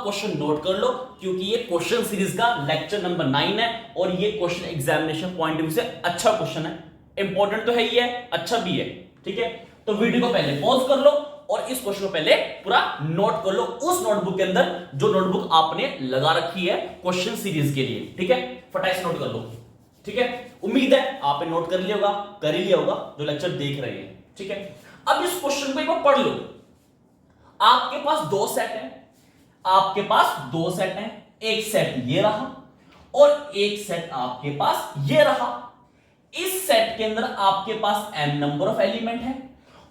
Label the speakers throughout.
Speaker 1: Question note कर लो, क्योंकि ये क्वेश्चन सीरीज का लेक्चर नंबर 9 है और ये question examination point of view से अच्छा क्वेश्चन है, इंपॉर्टेंट तो है ही है, अच्छा भी है। ठीक है, तो वीडियो को पहले पॉज कर लो और इस क्वेश्चन को पहले पूरा नोट कर लो उस नोटबुक के अंदर जो नोटबुक आपने लगा रखी है क्वेश्चन सीरीज के लिए। ठीक है, फटाक से नोट कर लो। ठीक है, उम्मीद है आपने नोट कर लिया होगा, कर ही लिया होगा जो लेक्चर देख रहे हैं। ठीक है, अब इस क्वेश्चन को एक बार पढ़ लो। आपके पास दो सेट है, आपके पास दो सेट है, एक सेट ये रहा और एक सेट आपके पास ये रहा। इस सेट के अंदर आपके पास m नंबर ऑफ एलिमेंट है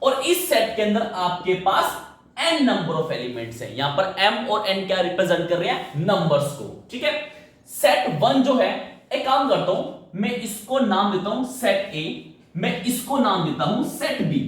Speaker 1: और इस सेट के अंदर आपके पास n नंबर ऑफ एलिमेंट्स है। यहां पर m और n क्या रिप्रेजेंट कर रहे हैं? नंबर्स को। ठीक है, सेट 1 जो है, एक काम करता हूं, मैं इसको नाम देता हूं सेट A, मैं इसको नाम देता हूं सेट B।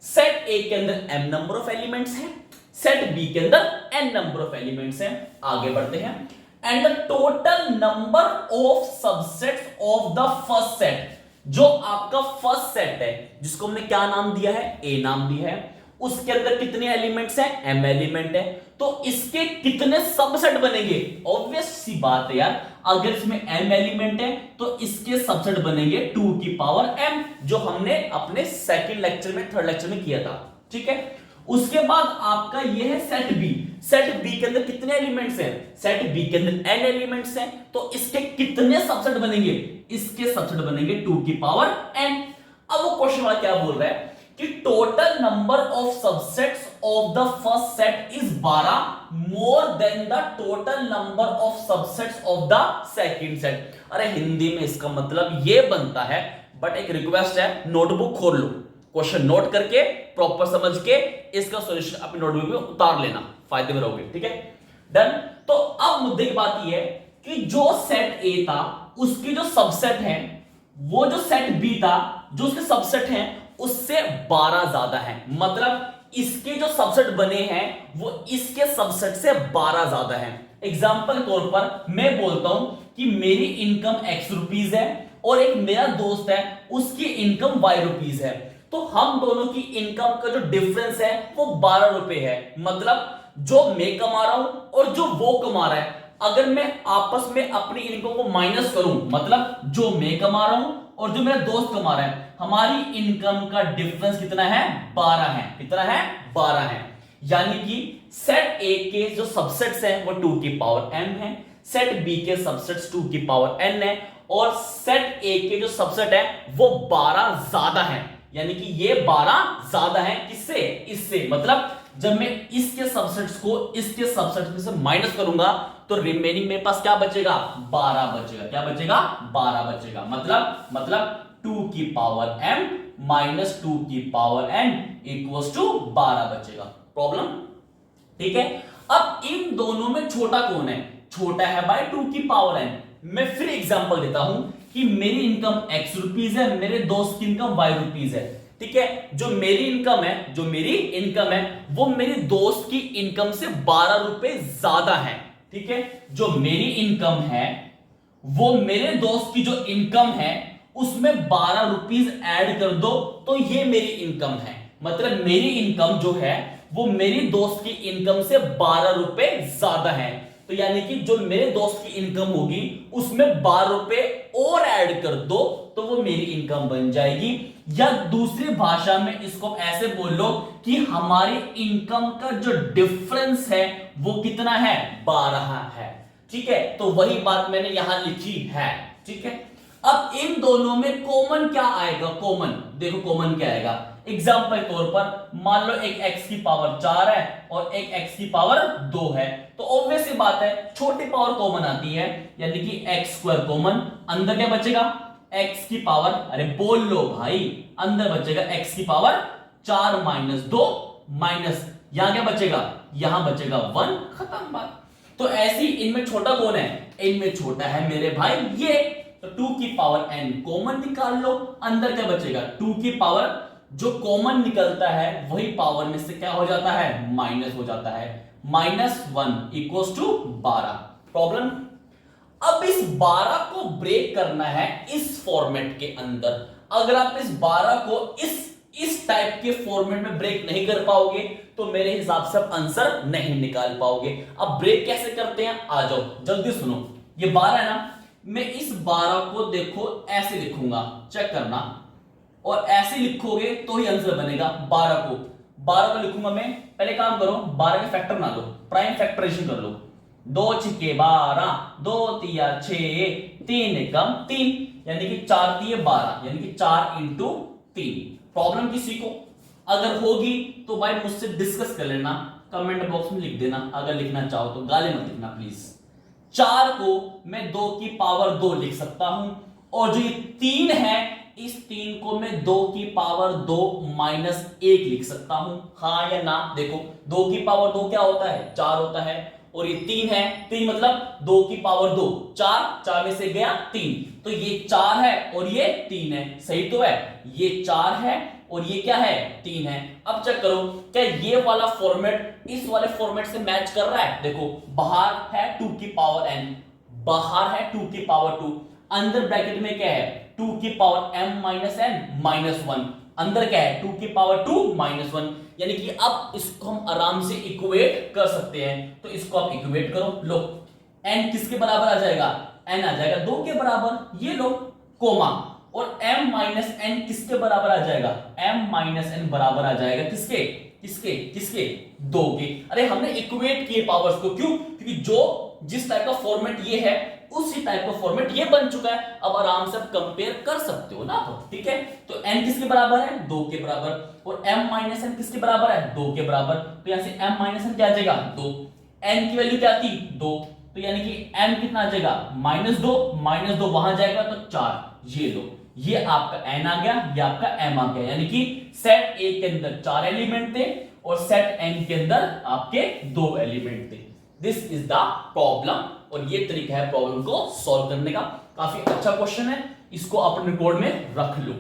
Speaker 1: सेट A के अंदर m नंबर ऑफ एलिमेंट्स है, सेट B के अंदर n नंबर ऑफ एलिमेंट्स है। आगे बढ़ते हैं। And the total number of subsets of the first set, जो आपका फर्स्ट सेट है जिसको हमने क्या नाम दिया है? A नाम दिया है, उसके अंदर कितने एलिमेंट्स हैं? m एलिमेंट है। तो इसके कितने सबसेट बनेंगे? ऑब्वियस सी बात है यार, अगर इसमें m एलिमेंट है तो इसके सबसेट बनेंगे 2 की पावर m, जो हमने अपने सेकंड लेक्चर में, थर्ड लेक्चर में किया था। ठीक है, उसके बाद आपका ये है सेट B। सेट B के अंदर कितने एलिमेंट्स हैं? सेट B के अंदर n एलिमेंट्स हैं, तो इसके कितने सबसेट बनेंगे? इसके सबसेट बनेंगे 2 की पावर n। अब वो क्वेश्चन वाला क्या बोल रहा है कि total number of subsets of the first set is 12 more than the total number of subsets of the second set. अरे हिंदी में इसका मतलब ये बनता है, बट एक रिक्वेस्ट है, नोटबुक खोल लो, क्वेश्चन नोट करके प्रॉपर समझ के इसका सॉल्यूशन अपनी नोटबुक में उतार लेना, फायदे में रहोगे। ठीक है, डन। तो अब मुद्दे की बात यह है कि जो सेट A था उसकी जो सबसेट है, वो जो सेट B था जो उसके सबसेट हैं उससे 12 ज्यादा है। मतलब इसके जो सबसेट बने हैं वो इसके सबसेट से 12 ज्यादा है। एग्जांपल के तौर पर मैं बोलता हूं कि मेरी इनकम x रुपीस है और एक मेरा दोस्त है उसकी इनकम y रुपीस है, तो हम दोनों की इनकम का जो डिफरेंस है वो 12 रुपए है। मतलब जो मैं कमा रहा हूं और जो वो कमा रहा है, अगर मैं आपस में अपनी इनकम को माइनस करूं, मतलब जो मैं कमा रहा हूं और जो मेरा दोस्त कमा रहा है, हमारी इनकम का डिफरेंस कितना है? 12 है। कितना है? 12 है। यानी कि सेट A के जो सबसेट्स हैं वो 2 की पावर m है, सेट B के सबसेट्स 2 की पावर n है और सेट A के जो सबसेट है वो 12 ज्यादा है। यानी कि ये 12 ज्यादा है किससे? इससे। मतलब जब मैं इसके सबसेट्स को इसके सबसेट्स में से माइनस करूंगा तो रिमेनिंग मेरे पास क्या बचेगा? 12 बचेगा। क्या बचेगा? 12 बचेगा। मतलब 2 की पावर m माइनस 2 की पावर n इक्वल्स टू 12 बचेगा। प्रॉब्लम? ठीक है, अब इन दोनों में छोटा कौन है? छोटा है बाय 2 की पावर n। मैं फिर एग्जांपल देता हूं कि मेरी इनकम x रुपीस है, मेरे दोस्त की इनकम y रुपीस है। ठीक है, जो मेरी इनकम है वो मेरे दोस्त की इनकम से 12 रुपए ज्यादा है। ठीक है, जो मेरी इनकम है वो मेरे दोस्त की जो इनकम है उसमें 12 रुपीस ऐड कर दो तो ये मेरी इनकम है। मतलब मेरी इनकम जो है वो मेरी दोस्त की इनकम से 12 रुपए ज्यादा है। तो यानी कि जो मेरे दोस्त की इनकम होगी उसमें 12 रुपए और ऐड कर दो तो वो मेरी इनकम बन जाएगी। या दूसरी भाषा में इसको ऐसे बोल लो कि हमारी इनकम का जो डिफरेंस है वो कितना है? 12 है। ठीक है, तो वही बात मैंने यहां लिखी है। ठीक है, अब इन दोनों में कॉमन क्या आएगा? कॉमन देखो, कॉमन क्या आएगा? एग्जांपल के तौर पर मान लो एक x की पावर 4 है और एक x की पावर 2 है, तो ऑब्वियस सी बात है छोटी पावर कॉमन आती है, यानी कि x स्क्वायर कॉमन, अंदर क्या बचेगा? x की पावर, अरे बोल लो भाई, अंदर बचेगा x की पावर 4 माइनस 2 माइनस, यहां क्या बचेगा? यहां बचेगा 1, खत्म बात। तो ऐसी इनमें छोटा कौन है? इनमें छोटा है मेरे भाई ये, तो 2 की पावर n कॉमन निकाल लो, अंदर क्या बचेगा? 2 की पावर जो कॉमन निकलता है वही पावर में से क्या हो जाता है? माइनस हो जाता है। -1 इक्वल्स टू 12। प्रॉब्लम? अब इस 12 को ब्रेक करना है इस फॉर्मेट के अंदर। अगर आप इस 12 को इस टाइप के फॉर्मेट में ब्रेक नहीं कर पाओगे तो मेरे हिसाब से आप आंसर नहीं निकाल पाओगे। अब ब्रेक कैसे करते हैं, आ जाओ जल्दी सुनो। ये 12 है ना, मैं इस 12 को देखो ऐसे लिखूंगा, चेक करना, और ऐसे लिखोगे तो ही आंसर बनेगा। 12 को लिखूंगा मैं, पहले काम करो 12 के फैक्टर बना लो, प्राइम फैक्टराइजेशन कर लो। 2 छिके 12, 2 तिया 6, 3 एकम 3, यानी कि 4 तिये 12, यानी कि 4 इंटू 3। प्रॉब्लम किसी को अगर होगी तो भाई मुझसे डिस्कस कर लेना, कमेंट बॉक्स में लिख देना, अगर लिखना चाहो तो, गाली मत लिखना प्लीज। 4 को मैं 2 की पावर 2 लिख सकता हूं, और जो ये 3 है इस 3 को मैं 2 की पावर 2 माइनस 1 लिख सकता हूं, हाँ या ना। देखो 2 की पावर 2 क्या होता है, 4 होता है, और ये 3 है, 3 मतलब 2 की पावर 2, 4 में से गया 3, तो ये 4 है और ये 3 है, सही तो है। ये 4 है और ये क्या है, 3 है। अब चेक करो क्या ये वाला फॉर्मेट इस वाले फॉर्मेट से मैच कर रहा है। देखो बाहर है 2 की पावर n, बाहर है 2 की पावर 2, अंदर ब्रैकेट में क्या है 2 की power m minus n minus 1, अंदर क्या है 2 की पावर 2 माइनस 1, यानी कि अब इसको हम आराम से इक्वेट कर सकते हैं। तो इसको आप इक्वेट करो, लो n किसके बराबर आ जाएगा, n आ जाएगा 2 के बराबर, ये लो कोमा, और m माइनस n किसके बराबर आ जाएगा, m माइनस n बराबर आ जाएगा किसके किसके किसके 2 के। अरे हमने इक्वेट किए पावर्स को, क्यों, क्योंकि जो जिस टाइप का फॉर्मेट ये है उसी टाइप का फॉर्मेट ये बन चुका है, अब आराम से आप कंपेयर कर सकते हो ना। तो ठीक है, तो n किसके बराबर है 2 के बराबर, और m माइनस n किसके बराबर है 2 के बराबर, तो यहां से m माइनस n क्या आ जाएगा 2, n की वैल्यू क्या थी 2, तो यानी कि m कितना आ जाएगा माइनस 2 वहां जाएगा तो 4, ये लो, ये आपका n आ गया, ये आपका m आ गया, यानी कि सेट A के अंदर 4 एलिमेंट थे और सेट n के अंदर आपके 2 एलिमेंट थे। दिस इज द प्रॉब्लम, और ये तरीका है प्रॉब्लम को सॉल्व करने का। काफी अच्छा क्वेश्चन है, इसको अपने बोर्ड में रख लो।